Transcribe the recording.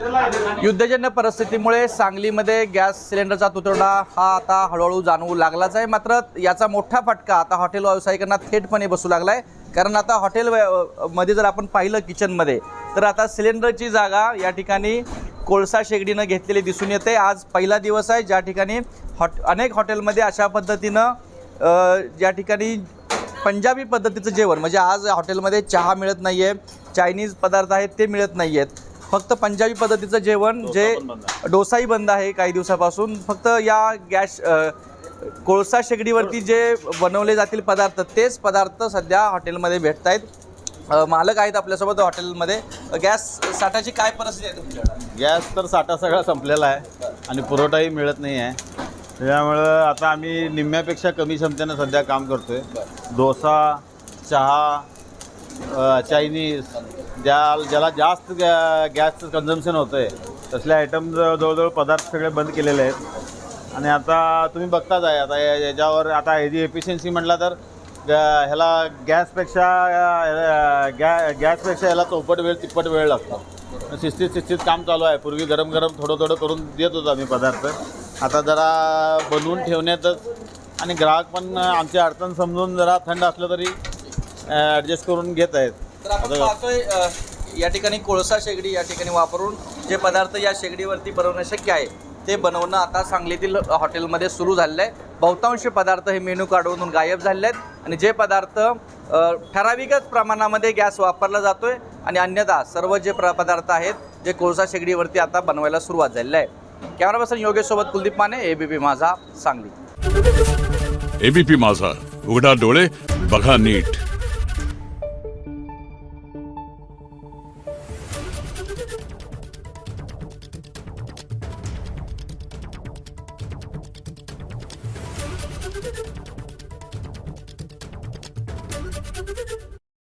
युद्धजन्य परिस्थितीमुळे सांगलीमध्ये गॅस सिलेंडरचा तुटवडा हा आता हळूहळू जाणवू लागलाच आहे। मात्र याचा मोठा फटका आता हॉटेल व्यावसायिकांना थेटपणे बसू लागला आहे। कारण आता हॉटेल मध्ये जर आपण पाहिलं किचनमध्ये तर आता सिलेंडरची जागा या ठिकाणी कोळसा शेगडीनं घेतलेली दिसून येते। आज पहिला दिवस आहे ज्या ठिकाणी अनेक हॉटेलमध्ये अशा पद्धतीनं ज्या ठिकाणी पंजाबी पद्धतीचं जेवण म्हणजे आज हॉटेलमध्ये चहा मिळत नाही आहे, चायनीज पदार्थ आहेत ते मिळत नाही आहेत, फक्त पंजाबी पद्धतीचं जेवण जे डोसाही बंद आहे काही दिवसापासून। फक्त या गॅस कोळसा शेगडीवरती जे बनवले जातील पदार्थ तेच पदार्थ सध्या हॉटेलमध्ये भेटत आहेत। मालक आहेत आपल्यासोबत हॉटेलमध्ये। गॅस साठाची काय परिस्थिती आहे तुमच्याकडे? गॅस तर साठा सगळा संपलेला आहे आणि पुरवठाही मिळत नाही आहे। त्यामुळं आता आम्ही निम्म्यापेक्षा कमी क्षमतेनं सध्या काम करतो आहे। डोसा, चहा, चायनीज ज्याला जास्त गॅसचं कन्झम्पशन होतं आहे तसले आयटम जवळजवळ पदार्थ सगळे बंद केलेले आहेत। आणि आता तुम्ही बघताच आहे आता याच्यावर आता ह्याची एफिशियन्सी म्हटलं तर ह्याला गॅसपेक्षा ह्याला चौपट वेळ तिप्पट वेळ लागतो। शिस्तीत काम चालू आहे। पूर्वी गरम थोडं करून देत होतो आम्ही पदार्थ, आता जरा बनवून ठेवण्यातच आणि ग्राहक पण आमची अडचण समजून जरा थंड असलं तरी ॲडजस्ट करून घेत आहेत। तर आपण पाहतोय या ठिकाणी कोळसा शेगडी या ठिकाणी वापरून जे पदार्थ या शेगडीवरती बनवणं शक्य आहे ते बनवणं आता सांगलीतील हॉटेलमध्ये सुरू झालेलं आहे। बहुतांश पदार्थ हे मेनू कार्डवरून गायब झालेले आहेत आणि जे पदार्थ ठराविकच प्रमाणामध्ये गॅस वापरला जातोय आणि अन्यथा सर्व जे पदार्थ आहेत जे कोळसा शेगडीवरती आता बनवायला सुरुवात झालेली आहे। कॅमेरा पर्सन योगेश सोबत कुलदीप माने, एबीपी माझा, सांगली। एबीपी माझा, उघडा डोळे बघा नीट। Thank you.